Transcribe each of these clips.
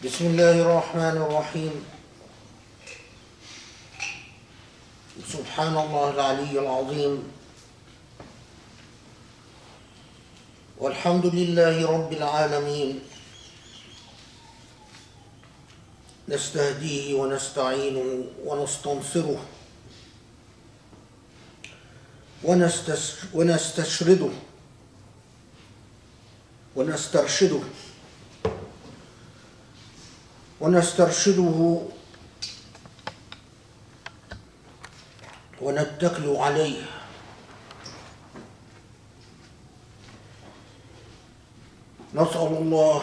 بسم الله الرحمن الرحيم. سبحان الله العلي العظيم، والحمد لله رب العالمين، نستهديه ونستعينه ونستنصره ونستشرده ونتكل عليه. نسأل الله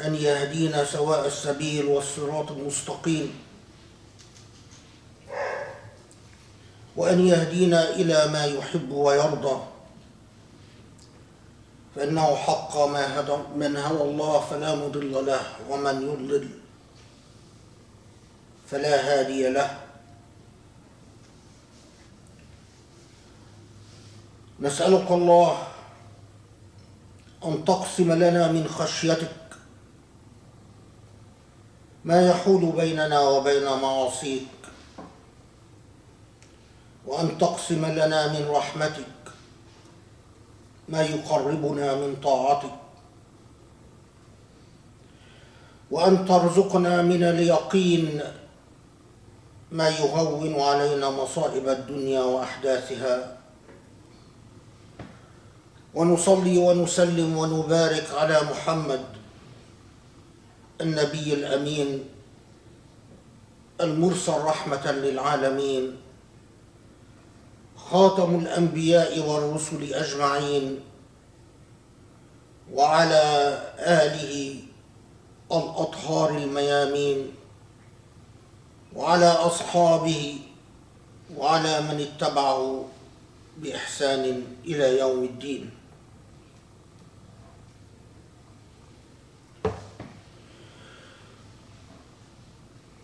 أن يهدينا سواء السبيل والصراط المستقيم، وأن يهدينا إلى ما يحب ويرضى، فإنه حق من هدى الله فلا مضل له، ومن يضلل فلا هادي له. نسألك الله أن تقسم لنا من خشيتك ما يحول بيننا وبين معاصيك، وأن تقسم لنا من رحمتك ما يقربنا من طاعتك، وأن ترزقنا من اليقين ما يهون علينا مصائب الدنيا وأحداثها. ونصلي ونسلم ونبارك على محمد النبي الأمين المرسل رحمة للعالمين، خاتم الأنبياء والرسل أجمعين، وعلى آله الأطهار الميامين، وعلى أصحابه، وعلى من اتبعه بإحسان إلى يوم الدين.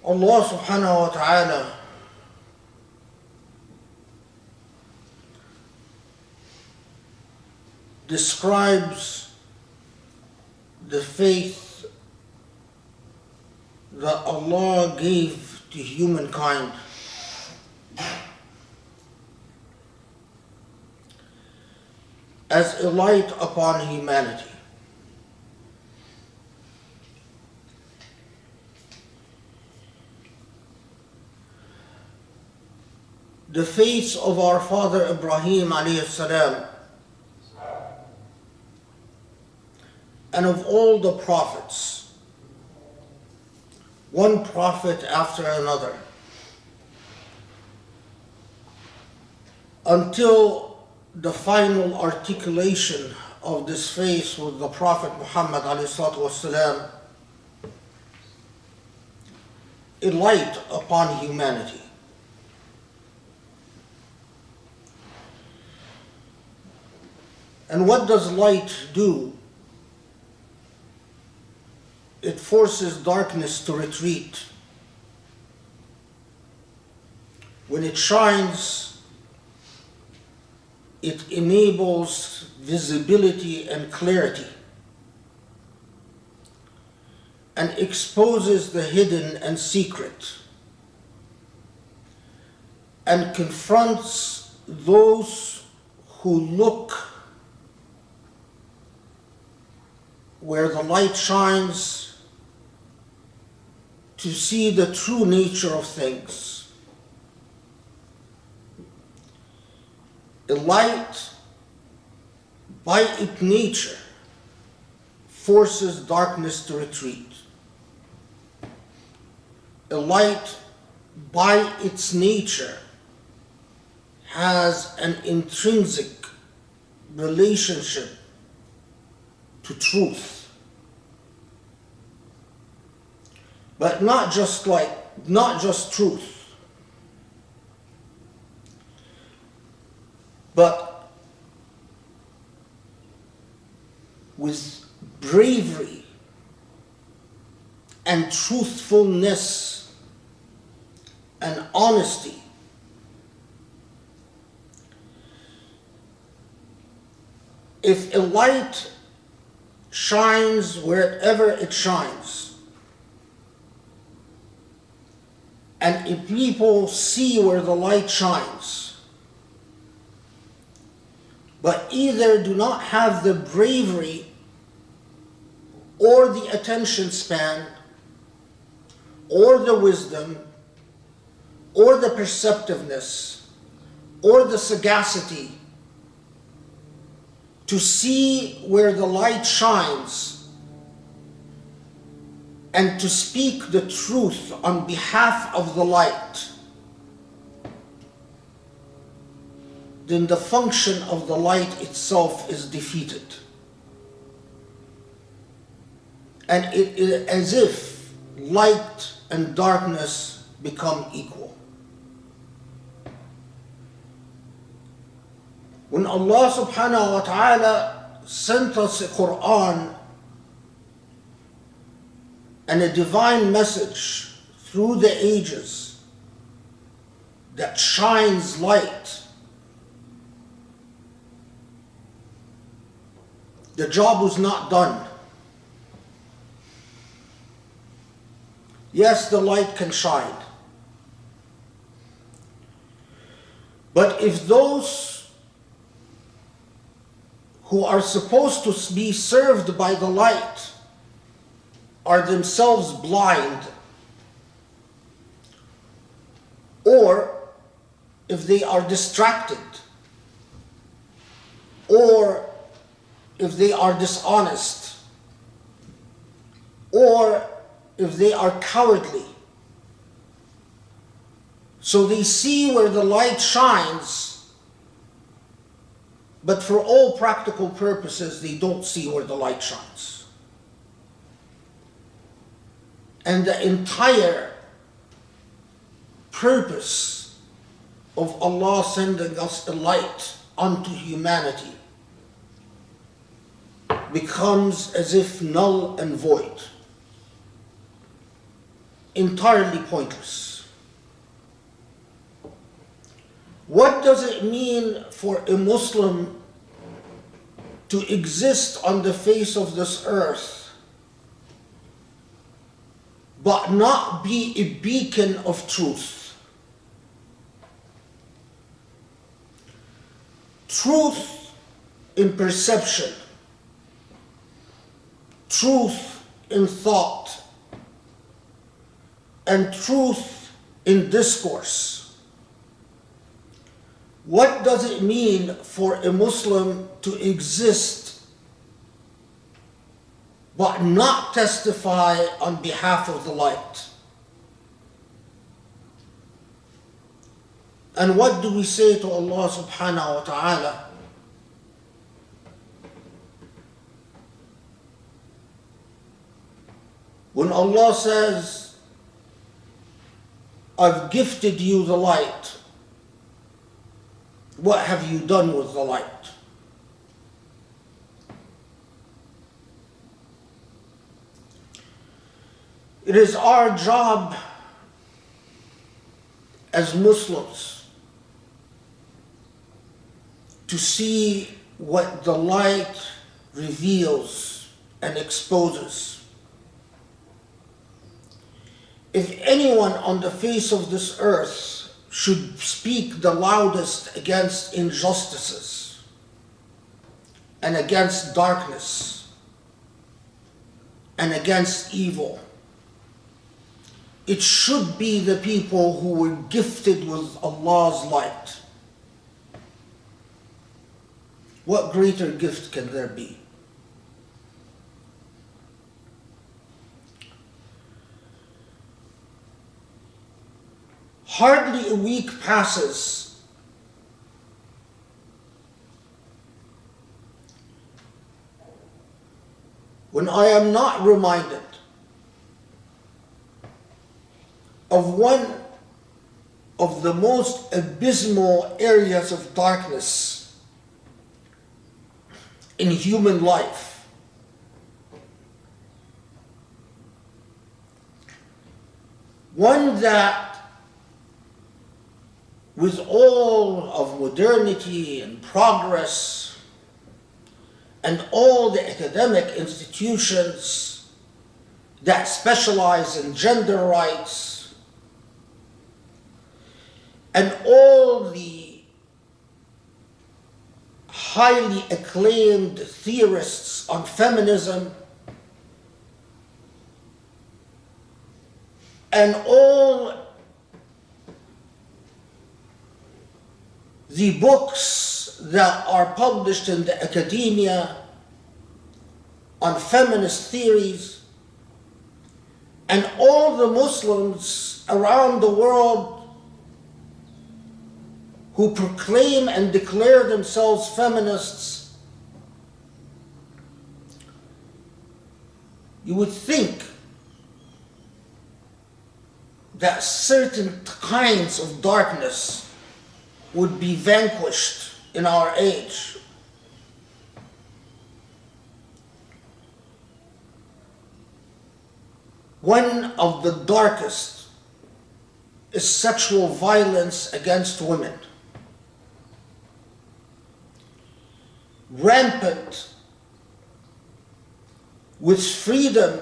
Allah subhanahu wa ta'ala describes the faith that Allah gave to humankind as a light upon humanity. The faith of our father Ibrahim alayhi salam, and of all the prophets, one prophet after another, until the final articulation of this faith with the Prophet Muhammad alayhi salatu wasalam, a light upon humanity. And what does light do? It forces darkness to retreat. When it shines, it enables visibility and clarity, and exposes the hidden and secret, and confronts those who look where the light shines to see the true nature of things. A light, by its nature, forces darkness to retreat. A light, by its nature, has an intrinsic relationship to truth. But not just truth, but with bravery and truthfulness and honesty. If a light shines wherever it shines, And if people see where the light shines, but either do not have the bravery or the attention span or the wisdom or the perceptiveness or the sagacity to see where the light shines and to speak the truth on behalf of the light, then the function of the light itself is defeated. And it is as if light and darkness become equal. When Allah subhanahu wa ta'ala sent us a Quran and a divine message through the ages that shines light, the job was not done. Yes, the light can shine. But if those who are supposed to be served by the light are themselves blind, or if they are distracted, or if they are dishonest, or if they are cowardly, so they see where the light shines, but for all practical purposes they don't see where the light shines. And the entire purpose of Allah sending us a light unto humanity becomes as if null and void, entirely pointless. What does it mean for a Muslim to exist on the face of this earth but not be a beacon of truth? Truth in perception, truth in thought, and truth in discourse. What does it mean for a Muslim to exist but not testify on behalf of the light? And what do we say to Allah subhanahu wa ta'ala? When Allah says, I've gifted you the light, what have you done with the light? It is our job as Muslims to see what the light reveals and exposes. If anyone on the face of this earth should speak the loudest against injustices and against darkness and against evil, it should be the people who were gifted with Allah's light. What greater gift can there be? Hardly a week passes when I am not reminded of one of the most abysmal areas of darkness in human life. One that, with all of modernity and progress and all the academic institutions that specialize in gender rights and all the highly acclaimed theorists on feminism, and all the books that are published in the academia on feminist theories, and all the Muslims around the world who proclaim and declare themselves feminists, you would think that certain kinds of darkness would be vanquished in our age. One of the darkest is sexual violence against women. Rampant. With freedom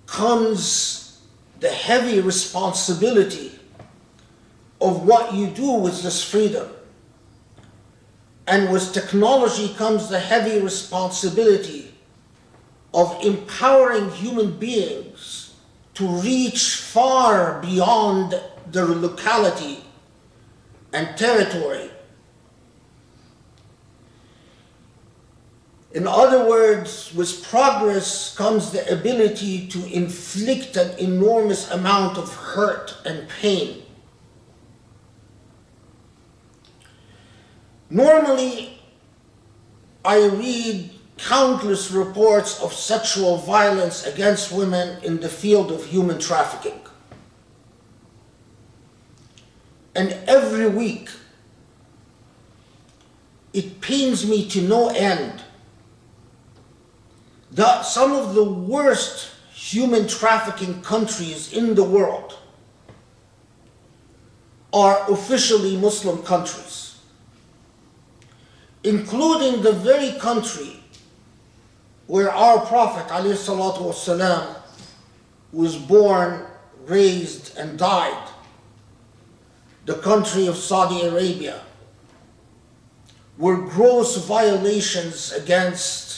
comes the heavy responsibility of what you do with this freedom. And with technology comes the heavy responsibility of empowering human beings to reach far beyond their locality and territory. In other words, with progress comes the ability to inflict an enormous amount of hurt and pain. Normally, I read countless reports of sexual violence against women in the field of human trafficking. And every week, it pains me to no end that some of the worst human trafficking countries in the world are officially Muslim countries, including the very country where our Prophet ﷺ was born, raised, and died, the country of Saudi Arabia, where gross violations against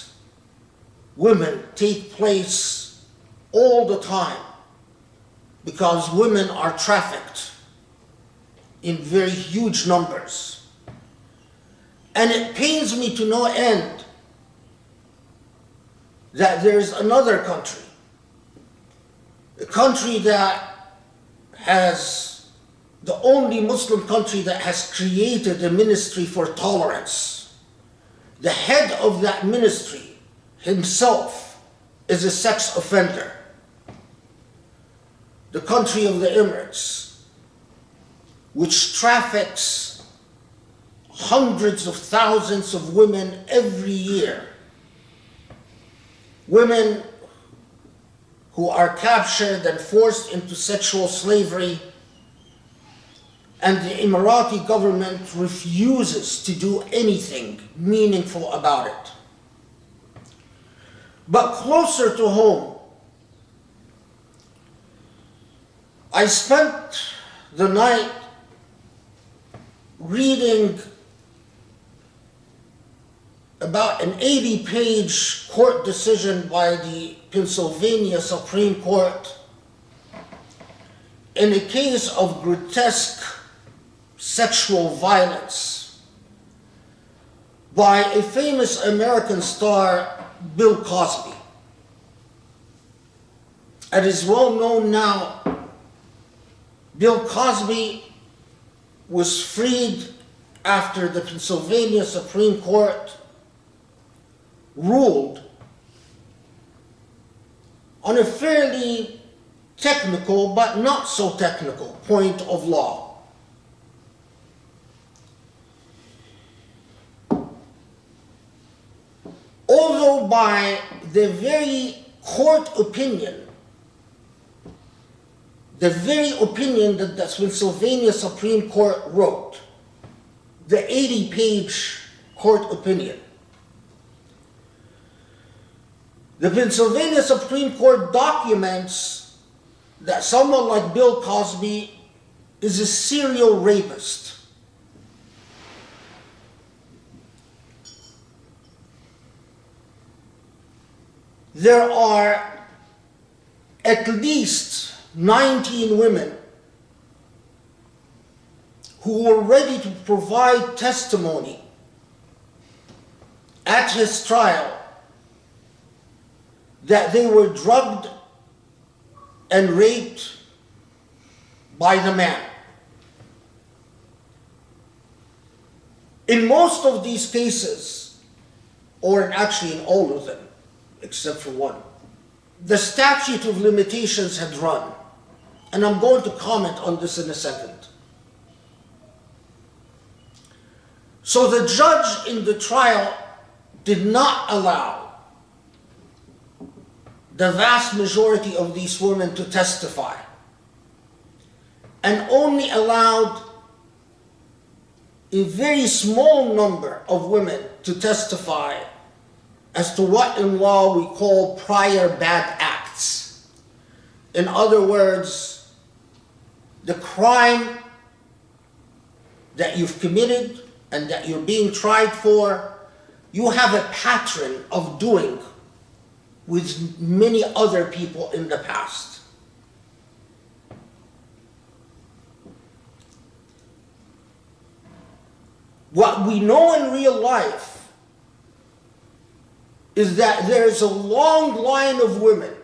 women take place all the time because women are trafficked in very huge numbers. And it pains me to no end that there's another country, a country that has, the only Muslim country that has created a ministry for tolerance. The head of that ministry himself is a sex offender. The country of the Emirates, which traffics hundreds of thousands of women every year. Women who are captured and forced into sexual slavery, and the Emirati government refuses to do anything meaningful about it. But closer to home, I spent the night reading about an 80-page court decision by the Pennsylvania Supreme Court in a case of grotesque sexual violence by a famous American star, Bill Cosby. It is well known now, Bill Cosby was freed after the Pennsylvania Supreme Court ruled on a fairly technical but not so technical point of law. Although by the very court opinion, the very opinion that the Pennsylvania Supreme Court wrote, the 80-page court opinion, the Pennsylvania Supreme Court documents that someone like Bill Cosby is a serial rapist. There are at least 19 women who were ready to provide testimony at his trial that they were drugged and raped by the man. In most of these cases, or actually in all of them, except for one, the statute of limitations had run. And I'm going to comment on this in a second. So the judge in the trial did not allow the vast majority of these women to testify, and only allowed a very small number of women to testify as to what in law we call prior bad acts. In other words, the crime that you've committed and that you're being tried for, you have a pattern of doing with many other people in the past. What we know in real life is that there is a long line of women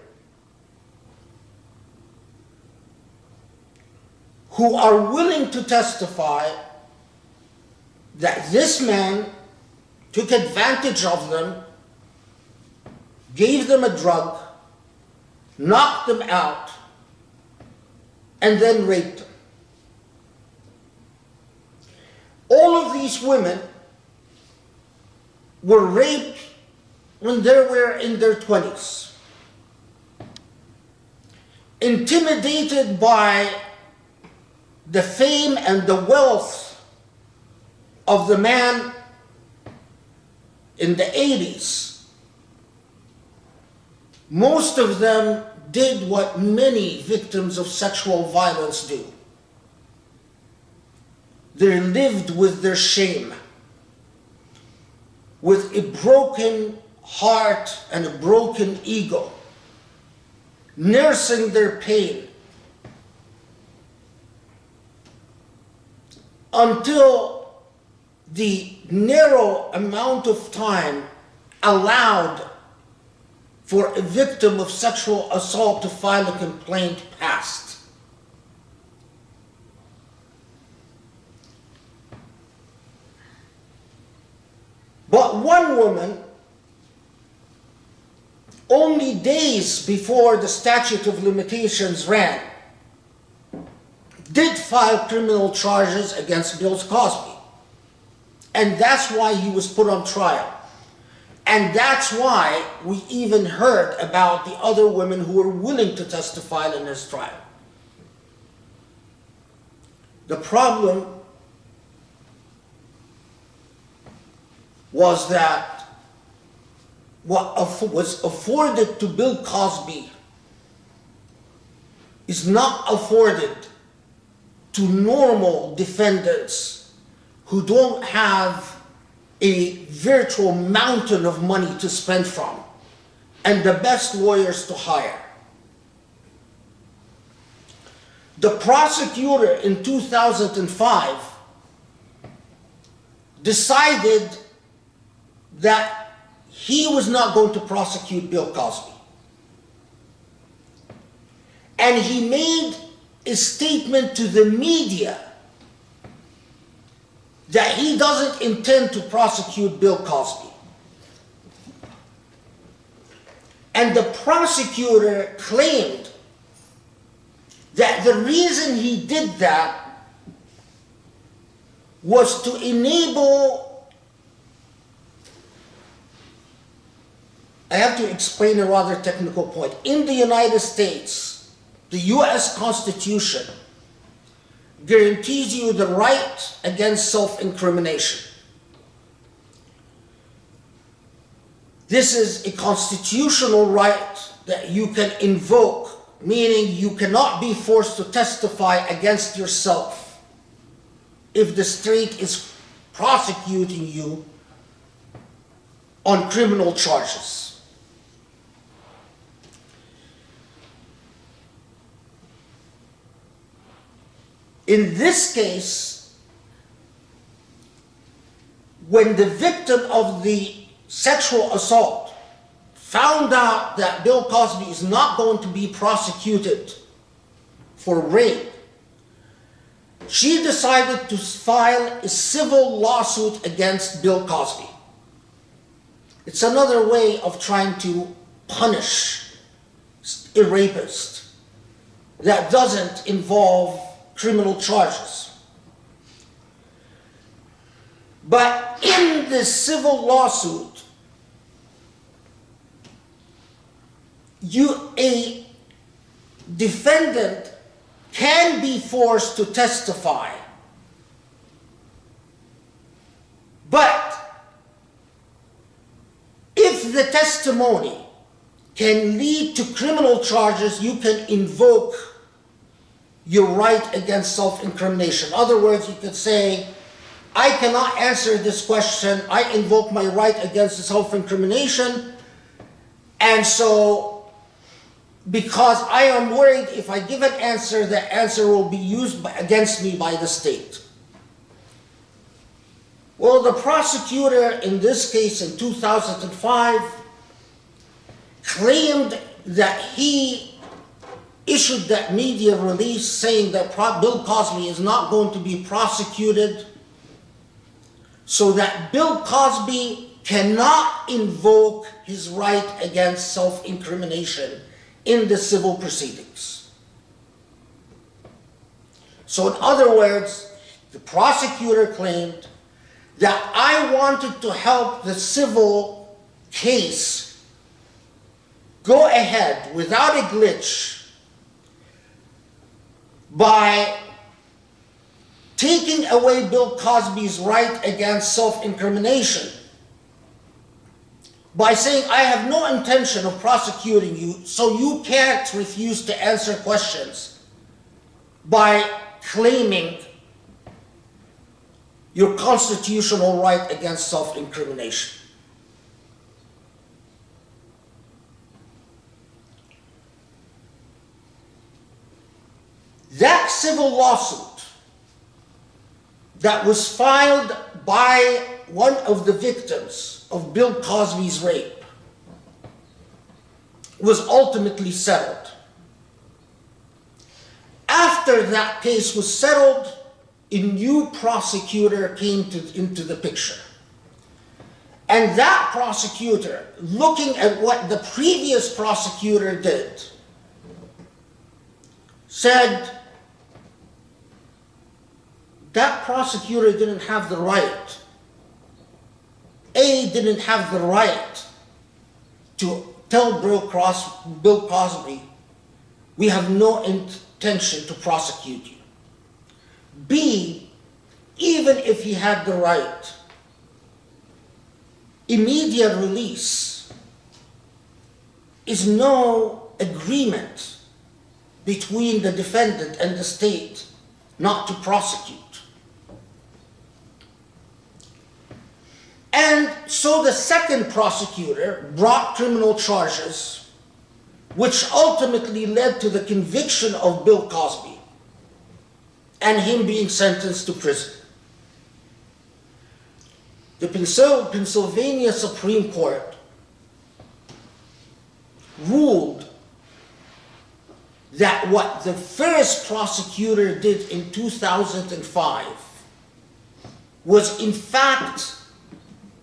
who are willing to testify that this man took advantage of them, gave them a drug, knocked them out, and then raped them. All of these women were raped when they were in their 20s, intimidated by the fame and the wealth of the man in the 80s. Most of them did what many victims of sexual violence do. They lived with their shame, with a broken heart and a broken ego, nursing their pain until the narrow amount of time allowed for a victim of sexual assault to file a complaint passed. But one woman, only days before the statute of limitations ran, did file criminal charges against Bill Cosby. And that's why he was put on trial. And that's why we even heard about the other women who were willing to testify in his trial. The problem was that what was afforded to Bill Cosby is not afforded to normal defendants who don't have a virtual mountain of money to spend from and the best lawyers to hire. The prosecutor in 2005 decided that he was not going to prosecute Bill Cosby. And he made a statement to the media that he doesn't intend to prosecute Bill Cosby. And the prosecutor claimed that the reason he did that was to enable, I have to explain a rather technical point. In the United States, the US Constitution guarantees you the right against self-incrimination. This is a constitutional right that you can invoke meaning you cannot be forced to testify against yourself if the state is prosecuting you on criminal charges. In this case, when the victim of the sexual assault found out that Bill Cosby is not going to be prosecuted for rape, she decided to file a civil lawsuit against Bill Cosby. It's another way of trying to punish a rapist that doesn't involve criminal charges. But in this civil lawsuit, a defendant can be forced to testify, but if the testimony can lead to criminal charges, you can invoke your right against self-incrimination. In other words, you could say, I cannot answer this question, I invoke my right against self-incrimination, and so because I am worried if I give an answer, the answer will be used against me by the state. Well, the prosecutor in this case in 2005 claimed that he issued that media release saying that Bill Cosby is not going to be prosecuted, so that Bill Cosby cannot invoke his right against self-incrimination in the civil proceedings. So in other words, the prosecutor claimed that I wanted to help the civil case go ahead without a glitch by taking away Bill Cosby's right against self-incrimination, by saying, I have no intention of prosecuting you, so you can't refuse to answer questions, by claiming your constitutional right against self-incrimination. That civil lawsuit that was filed by one of the victims of Bill Cosby's rape was ultimately settled. After that case was settled, a new prosecutor came into the picture. And that prosecutor, looking at what the previous prosecutor did, said, that prosecutor didn't have the right. Didn't have the right to tell Bill Cosby, we have no intention to prosecute you. B, even if he had the right, immediate release is no agreement between the defendant and the state not to prosecute. And so the second prosecutor brought criminal charges, which ultimately led to the conviction of Bill Cosby and him being sentenced to prison. The Pennsylvania Supreme Court ruled that what the first prosecutor did in 2005 was in fact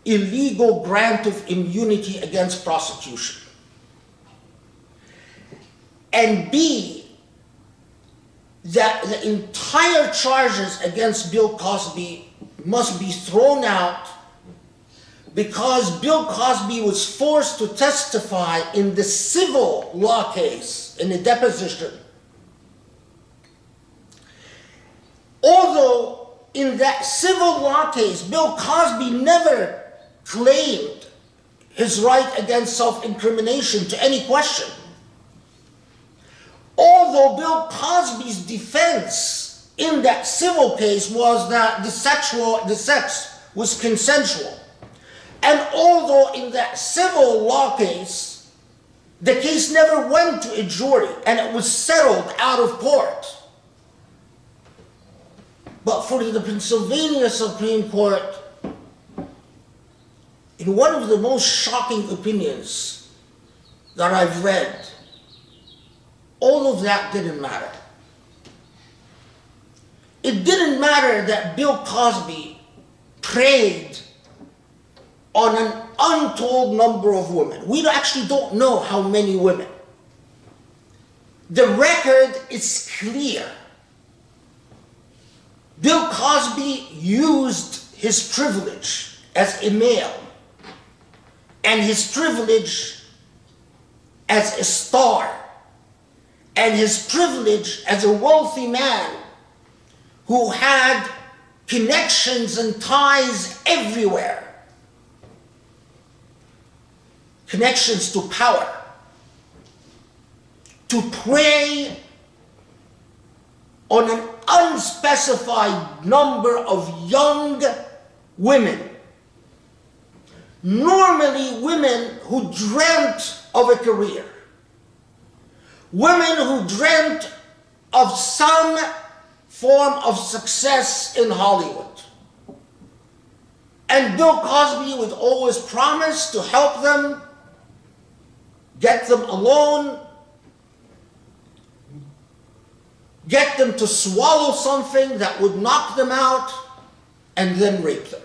illegal grant of immunity against prosecution. And B, that the entire charges against Bill Cosby must be thrown out because Bill Cosby was forced to testify in the civil law case in a deposition. Although in that civil law case, Bill Cosby never claimed his right against self-incrimination to any question. although Bill Cosby's defense in that civil case was that the sex was consensual, and although in that civil law case, the case never went to a jury and it was settled out of court, but for the Pennsylvania Supreme Court, in one of the most shocking opinions that I've read, all of that didn't matter. It didn't matter that Bill Cosby preyed on an untold number of women. We actually don't know how many women. The record is clear. Bill Cosby used his privilege as a male and his privilege as a star and his privilege as a wealthy man who had connections and ties everywhere, connections to power, to prey on an unspecified number of young women, normally women who dreamt of a career, women who dreamt of some form of success in Hollywood. And Bill Cosby would always promise to help them, get them alone, get them to swallow something that would knock them out, and then rape them.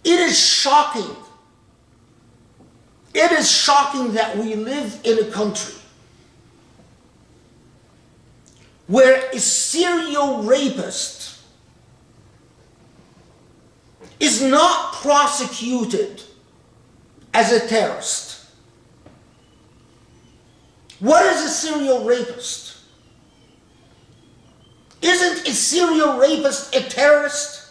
It is shocking. It is shocking that we live in a country where a serial rapist is not prosecuted as a terrorist. What is a serial rapist? Isn't a serial rapist a terrorist?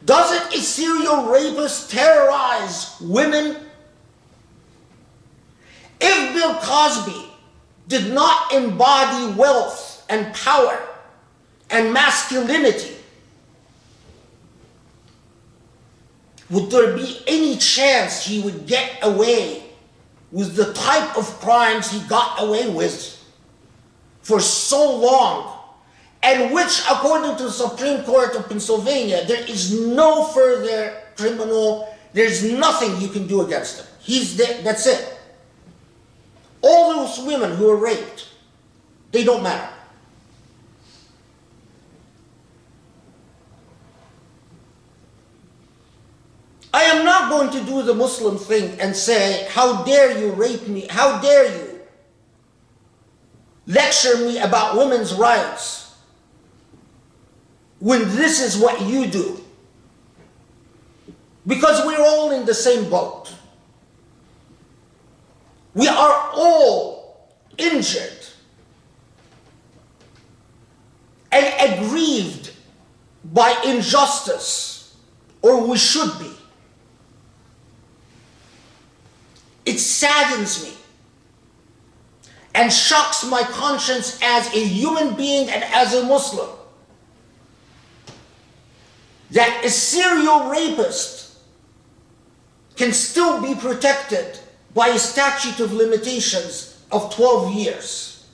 Doesn't a serial rapist terrorize women? If Bill Cosby did not embody wealth and power and masculinity, would there be any chance he would get away with the type of crimes he got away with for so long, and which, according to the Supreme Court of Pennsylvania, there is no further criminal, there's nothing you can do against him. He's dead, that's it. All those women who were raped, they don't matter. I am not going to do the Muslim thing and say, how dare you rape me, how dare you lecture me about women's rights when this is what you do. Because we're all in the same boat. We are all injured and aggrieved by injustice, or we should be. It saddens me and shocks my conscience as a human being and as a Muslim that a serial rapist can still be protected by a statute of limitations of 12 years.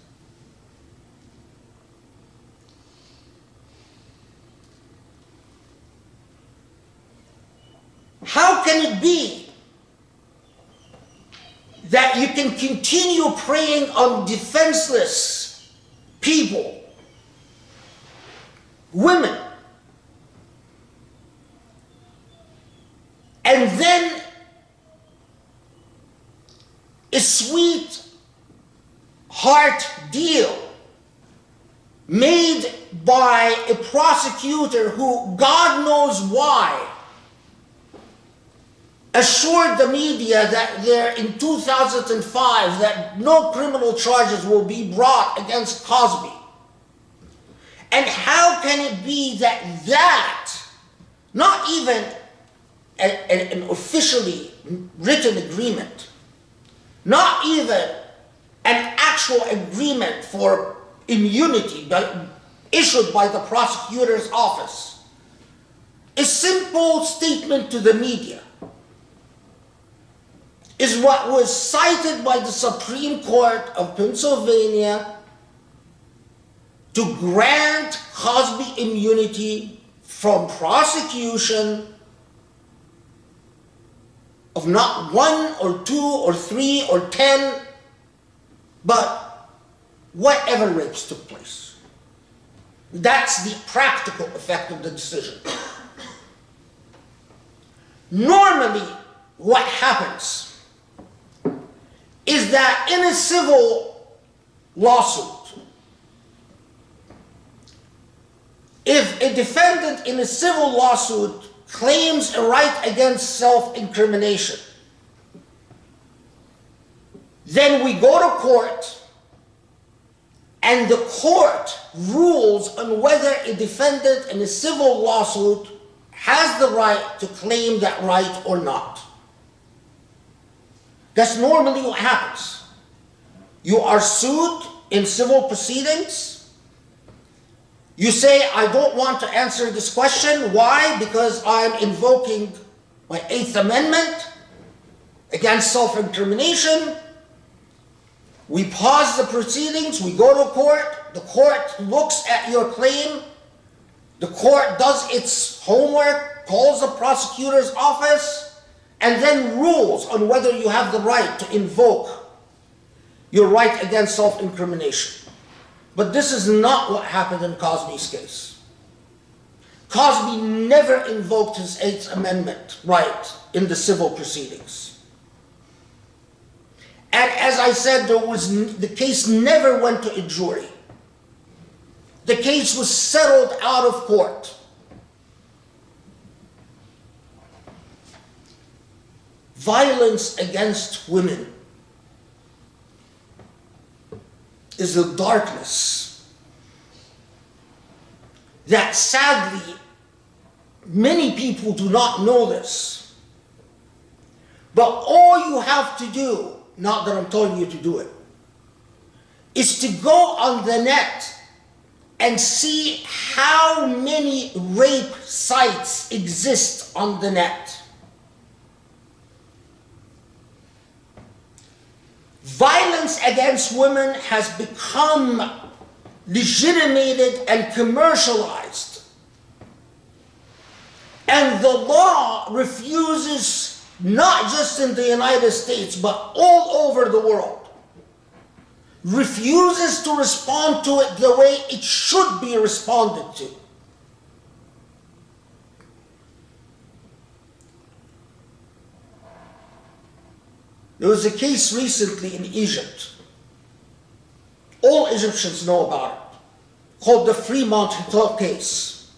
How can it be that you can continue preying on defenseless people, women, and then a sweetheart deal made by a prosecutor who, God knows why, assured the media that there in 2005 that no criminal charges will be brought against Cosby. And how can it be that not even an officially written agreement, not even an actual agreement for immunity issued by the prosecutor's office, a simple statement to the media is what was cited by the Supreme Court of Pennsylvania to grant Cosby immunity from prosecution of not 1 or 2 or 3 or 10, but whatever rapes took place. That's the practical effect of the decision. Normally, what happens is that in a civil lawsuit, if a defendant in a civil lawsuit claims a right against self-incrimination, then we go to court and the court rules on whether a defendant in a civil lawsuit has the right to claim that right or not. That's normally what happens. You are sued in civil proceedings. You say, I don't want to answer this question. Why? Because I'm invoking my 8th Amendment against self-incrimination. We pause the proceedings, we go to court, the court looks at your claim, the court does its homework, calls the prosecutor's office, and then rules on whether you have the right to invoke your right against self-incrimination. But this is not what happened in Cosby's case. Cosby never invoked his 8th Amendment right in the civil proceedings. And as I said, the case never went to a jury. The case was settled out of court. Violence against women is a darkness that sadly many people do not know this. But all you have to do, not that I'm telling you to do it, is to go on the net and see how many rape sites exist on the net. Violence against women has become legitimated and commercialized. And the law refuses, not just in the United States, but all over the world, refuses to respond to it the way it should be responded to. There was a case recently in Egypt. All Egyptians know about it, called the Fremont hotel case.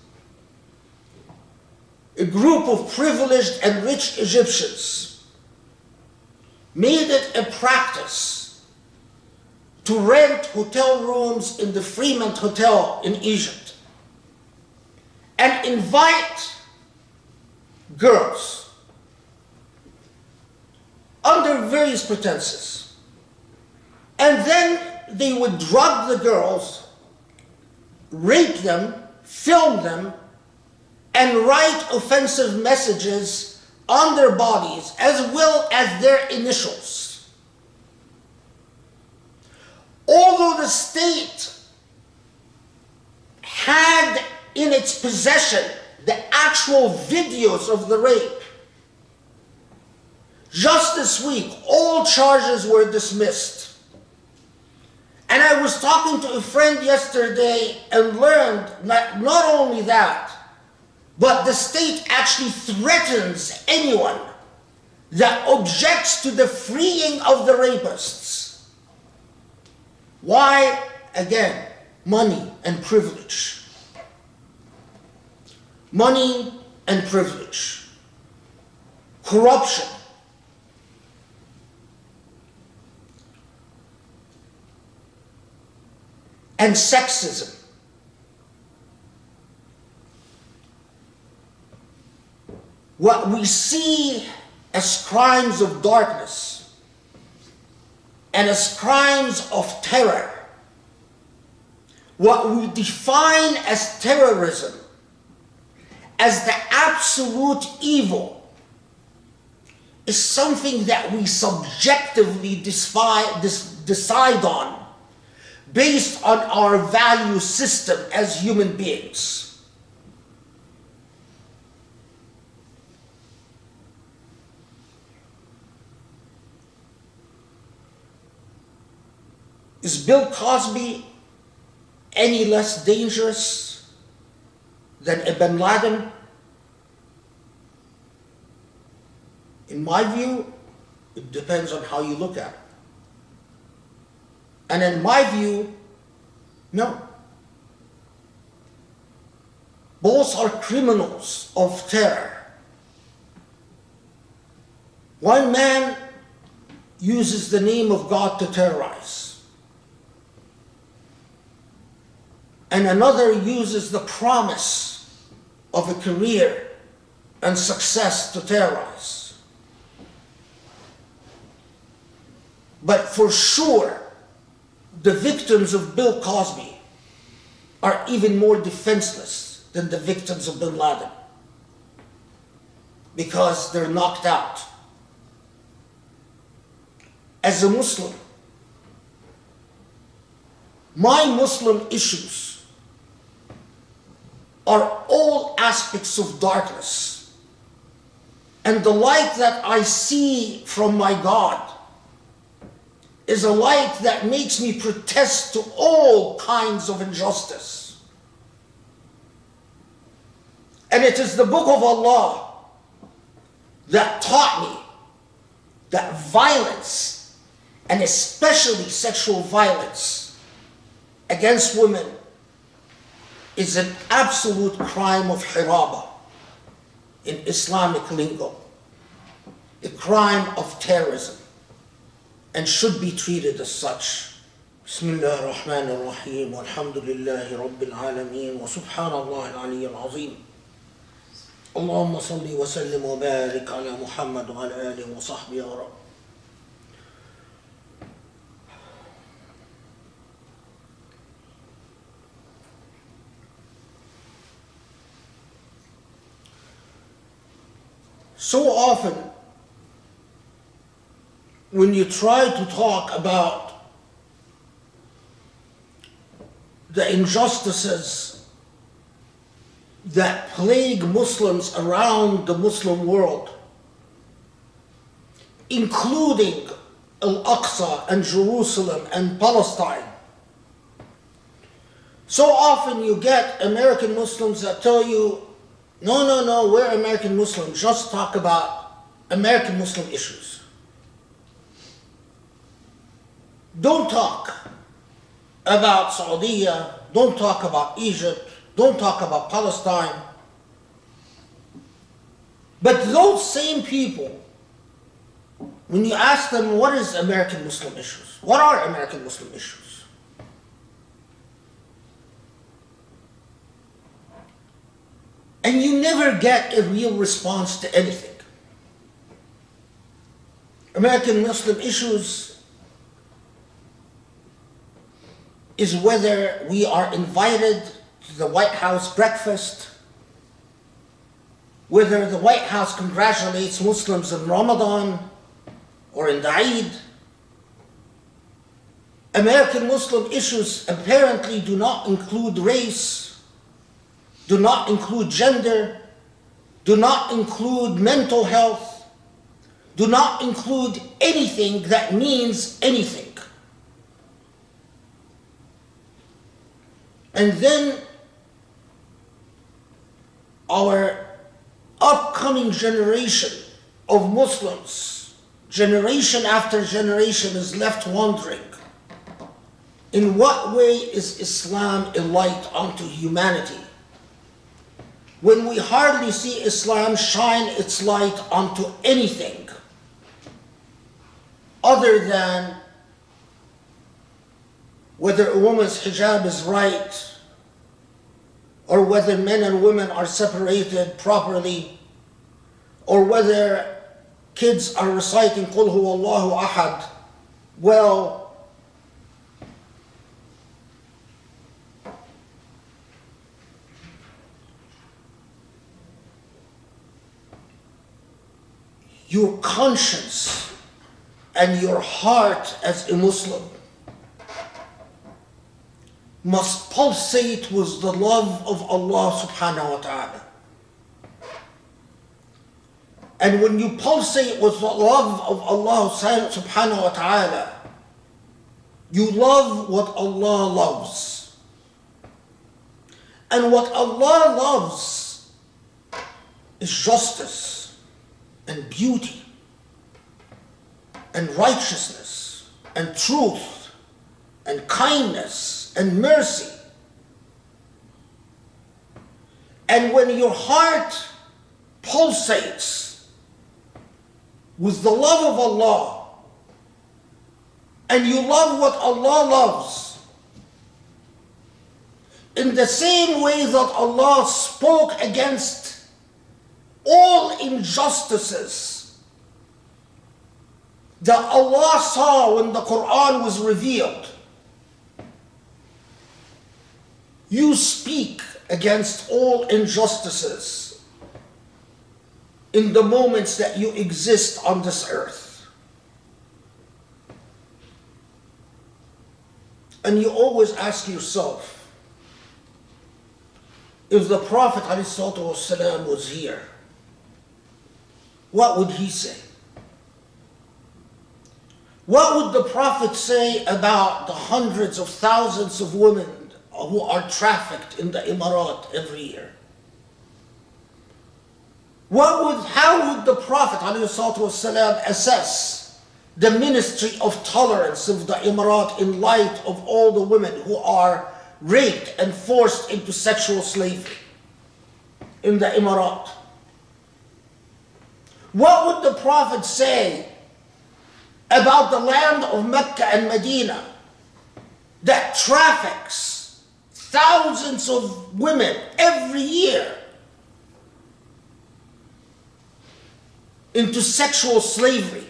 A group of privileged and rich Egyptians made it a practice to rent hotel rooms in the Fremont Hotel in Egypt and invite girls under various pretenses. And then they would drug the girls, rape them, film them, and write offensive messages on their bodies as well as their initials. Although the state had in its possession the actual videos of the rape, just this week, all charges were dismissed. And I was talking to a friend yesterday and learned that not only that, but the state actually threatens anyone that objects to the freeing of the rapists. Why? Again, money and privilege. Money and privilege. Corruption. And sexism. what we see as crimes of darkness and as crimes of terror, what we define as terrorism, as the absolute evil, is something that we subjectively decide on based on our value system as human beings. Is Bill Cosby any less dangerous than a bin Laden? In my view, it depends on how you look at it. And in my view, no. Both are criminals of terror. One man uses the name of God to terrorize, and another uses the promise of a career and success to terrorize. But for sure, the victims of Bill Cosby are even more defenseless than the victims of bin Laden, because they're knocked out. As a Muslim, my Muslim issues are all aspects of darkness, and the light that I see from my God is a light that makes me protest to all kinds of injustice. And it is the book of Allah that taught me that violence, and especially sexual violence against women, is an absolute crime of hiraba in Islamic lingo, a crime of terrorism, and should be treated as such. Bismillah ar-Rahman ar-Rahim, walhamdulillahi rabbil alameen, wa subhanallah al-Ali al-Azim. Allahumma salli wa sallim wa barik ala Muhammad wa ala alihi wa sahbihi ya Rabb. So often, when you try to talk about the injustices that plague Muslims around the Muslim world, including Al-Aqsa and Jerusalem and Palestine, so often you get American Muslims that tell you, no, we're American Muslims, just talk about American Muslim issues. Don't talk about Saudi, don't talk about Egypt, don't talk about Palestine. But those same people, when you ask them what is American Muslim issues, what are American Muslim issues? And you never get a real response to anything. American Muslim issues is whether we are invited to the White House breakfast, whether the White House congratulates Muslims in Ramadan or in the Eid. American Muslim issues apparently do not include race, do not include gender, do not include mental health, do not include anything that means anything. And then our upcoming generation of Muslims, generation after generation, is left wondering, in what way is Islam a light unto humanity, when we hardly see Islam shine its light onto anything other than whether a woman's hijab is right, or whether men and women are separated properly, or whether kids are reciting Qul Huwallahu Ahad, well, your conscience and your heart as a Muslim must pulsate with the love of Allah subhanahu wa ta'ala. And when you pulsate with the love of Allah subhanahu wa ta'ala, you love what Allah loves. And what Allah loves is justice and beauty and righteousness and truth and kindness and mercy. And when your heart pulsates with the love of Allah, and you love what Allah loves, in the same way that Allah spoke against all injustices that Allah saw when the Quran was revealed, you speak against all injustices in the moments that you exist on this earth. And you always ask yourself, if the Prophet ﷺ was here, what would he say? What would the Prophet say about the hundreds of thousands of women who are trafficked in the Emirat every year? How would the Prophet ﷺ assess the ministry of tolerance of the Emirat in light of all the women who are raped and forced into sexual slavery in the Emirat? What would the Prophet say about the land of Mecca and Medina that traffics thousands of women every year into sexual slavery?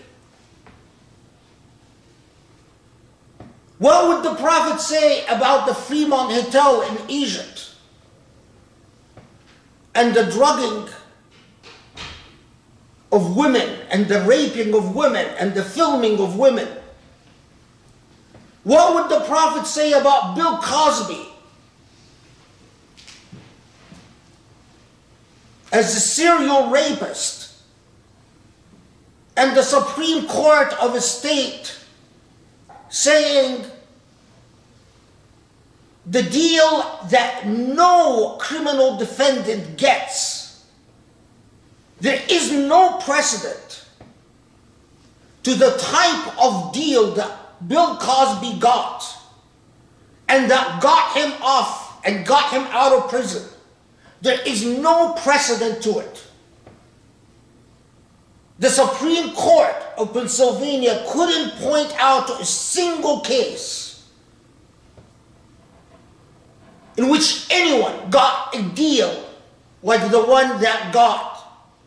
What would the Prophet say about the Fremont Hotel in Egypt and the drugging of women and the raping of women and the filming of women? What would the Prophet say about Bill Cosby as a serial rapist and the Supreme Court of a state saying the deal that no criminal defendant gets? There is no precedent to the type of deal that Bill Cosby got and that got him off and got him out of prison. There is no precedent to it. The Supreme Court of Pennsylvania couldn't point out a single case in which anyone got a deal like the one that got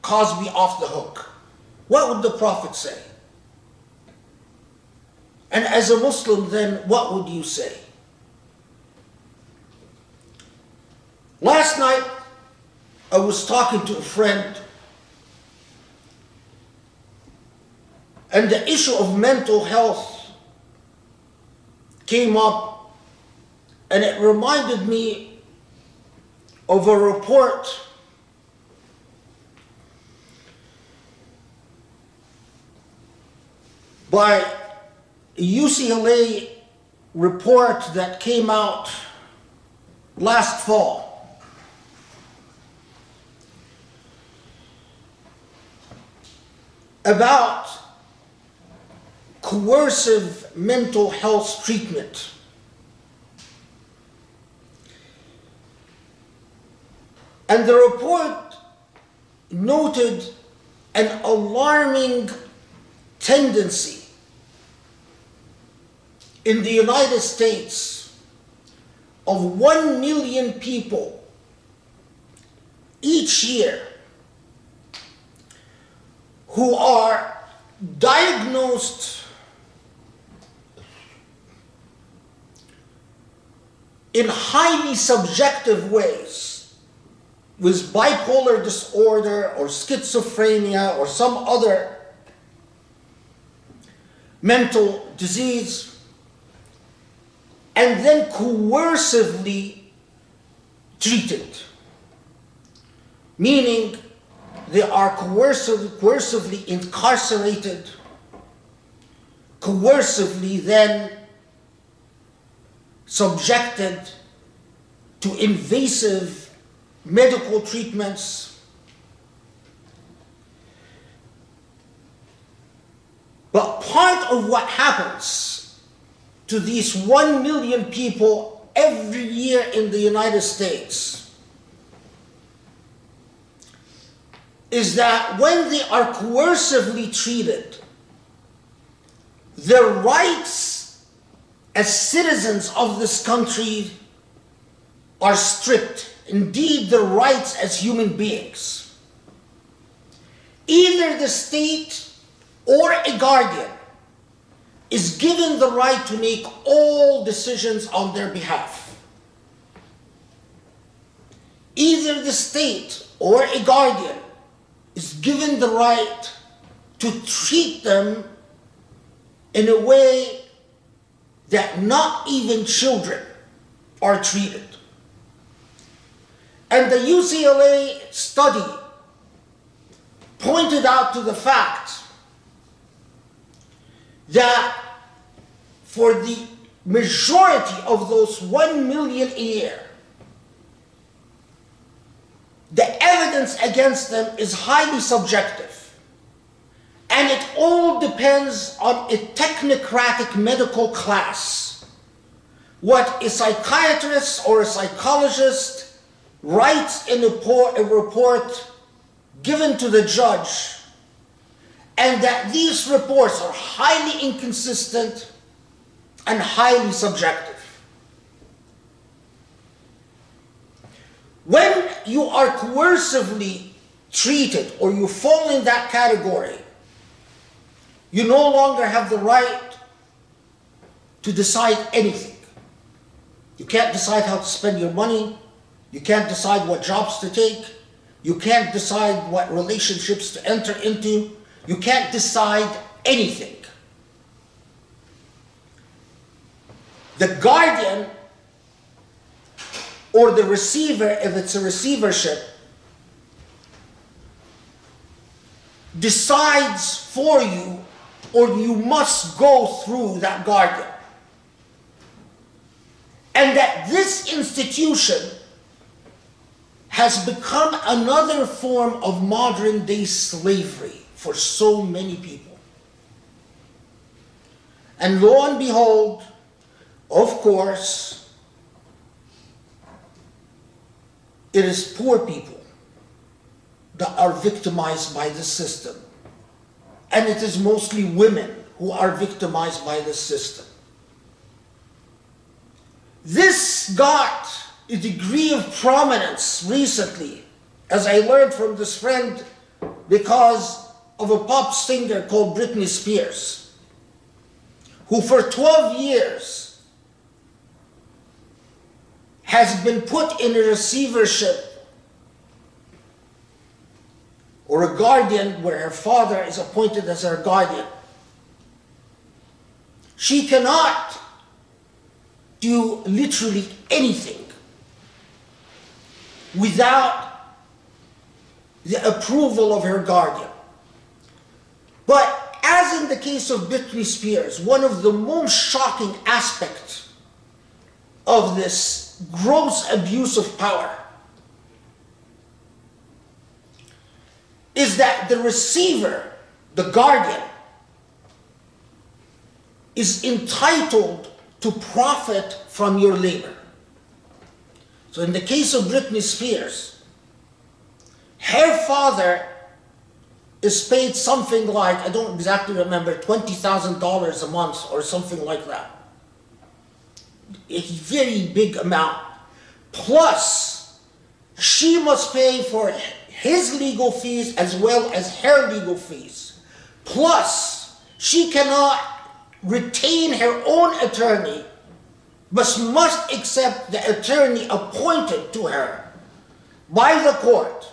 Cosby off the hook. What would the Prophet say? And as a Muslim, then, what would you say? Last night, I was talking to a friend, and the issue of mental health came up, and it reminded me of a report by a UCLA report that came out last fall. About coercive mental health treatment. And the report noted an alarming tendency in the United States of 1 million people each year who are diagnosed in highly subjective ways with bipolar disorder or schizophrenia or some other mental disease, and then coercively treated, meaning they are coercively incarcerated, coercively then subjected to invasive medical treatments. But part of what happens to these 1 million people every year in the United States is that when they are coercively treated, their rights as citizens of this country are stripped. Indeed, their rights as human beings. Either the state or a guardian is given the right to make all decisions on their behalf. Either the state or a guardian is given the right to treat them in a way that not even children are treated. And the UCLA study pointed out to the fact that for the majority of those 1 million a year, the evidence against them is highly subjective. And it all depends on a technocratic medical class. What a psychiatrist or a psychologist writes in a report given to the judge, and that these reports are highly inconsistent and highly subjective. When you are coercively treated or you fall in that category, you no longer have the right to decide anything. You can't decide how to spend your money. You can't decide what jobs to take. You can't decide what relationships to enter into. You can't decide anything. The guardian or the receiver, if it's a receivership, decides for you, or you must go through that guardian. And that this institution has become another form of modern day slavery for so many people. And lo and behold, of course, it is poor people that are victimized by the system. And it is mostly women who are victimized by the system. This got a degree of prominence recently, as I learned from this friend, because of a pop singer called Britney Spears, who for 12 years has been put in a receivership or a guardian where her father is appointed as her guardian. She cannot do literally anything without the approval of her guardian. But as in the case of Britney Spears, one of the most shocking aspects of this gross abuse of power is that the receiver, the guardian, is entitled to profit from your labor. So in the case of Britney Spears, her father is paid something like, I don't exactly remember, $20,000 a month or something like that. A very big amount. Plus, she must pay for his legal fees as well as her legal fees. Plus, she cannot retain her own attorney, but must accept the attorney appointed to her by the court.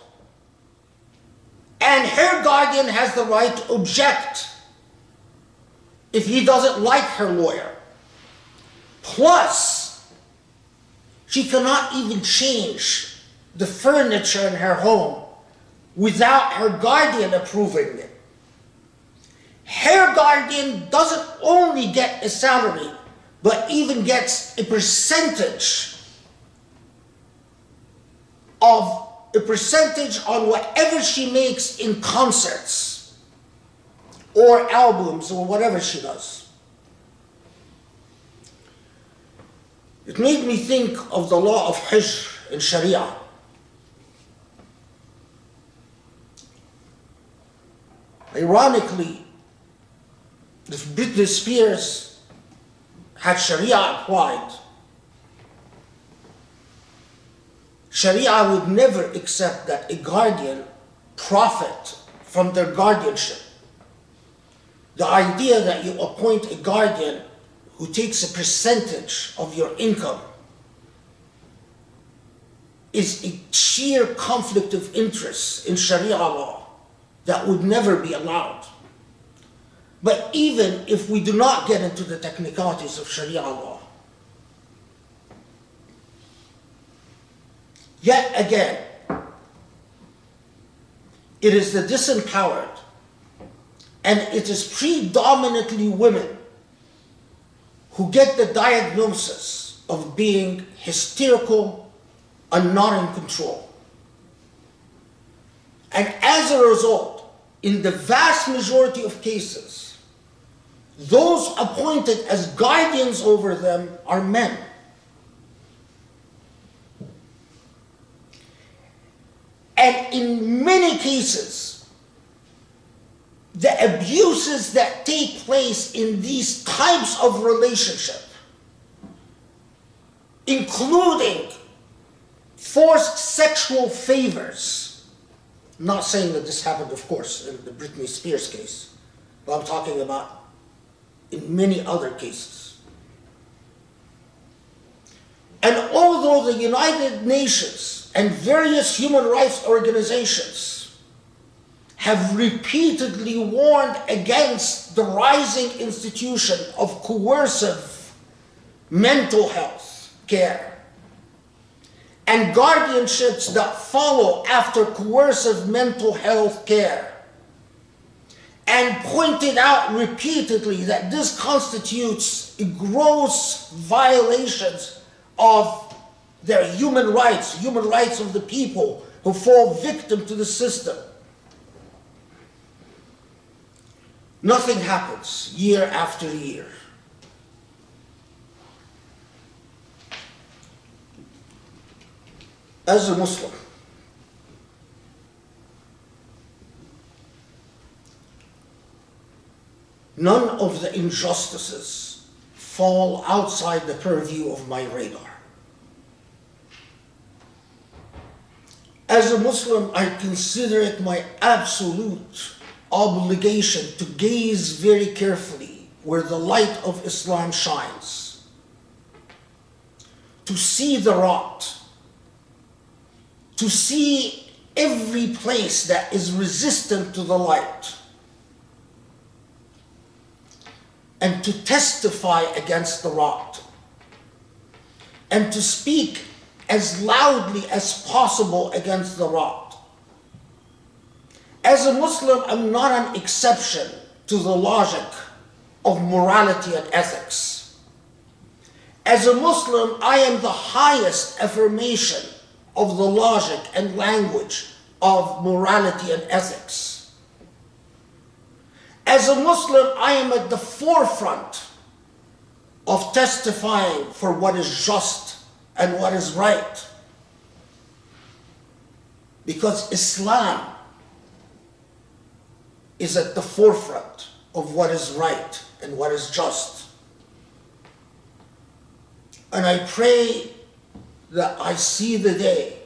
And her guardian has the right to object if he doesn't like her lawyer. Plus, she cannot even change the furniture in her home without her guardian approving it. Her guardian doesn't only get a salary, but even gets a percentage on whatever she makes in concerts or albums or whatever she does. It made me think of the law of Hijr in Sharia. Ironically, if Britney Spears had Sharia applied, Sharia would never accept that a guardian profit from their guardianship. The idea that you appoint a guardian who takes a percentage of your income is a sheer conflict of interest in Sharia law that would never be allowed. But even if we do not get into the technicalities of Sharia law, yet again, it is the disempowered, and it is predominantly women who get the diagnosis of being hysterical and not in control. And as a result, in the vast majority of cases, those appointed as guardians over them are men. And in many cases, the abuses that take place in these types of relationship, including forced sexual favors, not saying that this happened, of course, in the Britney Spears case, but I'm talking about in many other cases. And although the United Nations and various human rights organizations have repeatedly warned against the rising institution of coercive mental health care and guardianships that follow after coercive mental health care, and pointed out repeatedly that this constitutes gross violations of their human rights of the people who fall victim to the system. Nothing happens year after year. As a Muslim, none of the injustices fall outside the purview of my radar. As a Muslim, I consider it my absolute obligation to gaze very carefully where the light of Islam shines, to see the rot, to see every place that is resistant to the light, and to testify against the rot, and to speak as loudly as possible against the rot. As a Muslim, I'm not an exception to the logic of morality and ethics. As a Muslim, I am the highest affirmation of the logic and language of morality and ethics. As a Muslim, I am at the forefront of testifying for what is just and what is right. Because Islam is at the forefront of what is right and what is just. And I pray that I see the day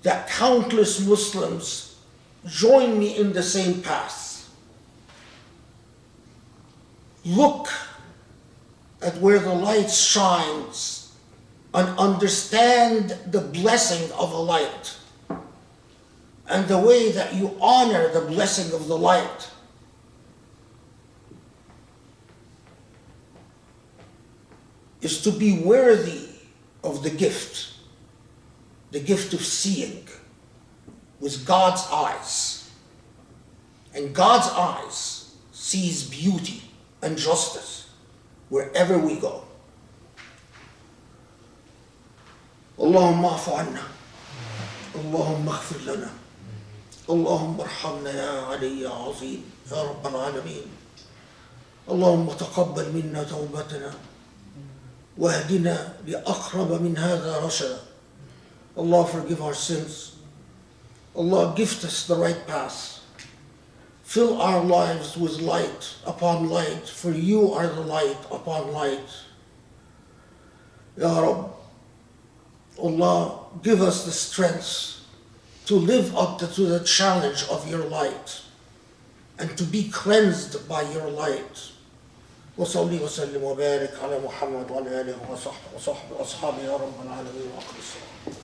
that countless Muslims join me in the same path. Look at where the light shines and understand the blessing of the light and the way that you honor the blessing of the light. Is to be worthy of the gift of seeing with God's eyes. And God's eyes sees beauty and justice wherever we go. اللهم اعف عنا اللهم اغفر لنا اللهم ارحمنا يا علي يا عظيم يا رب العالمين اللهم تقبل منا توبتنا واهدنا لأقرب من هذا رشدا. Allah, forgive our sins. Allah, gift us the right path. Fill our lives with light upon light, for you are the light upon light. Ya Rabb, Allah, give us the strength to live up to the challenge of your light and to be cleansed by your light. وصلي وسلم وبارك على محمد وعلى آله وصحبه يا رب العالمين وأقم الصلاة.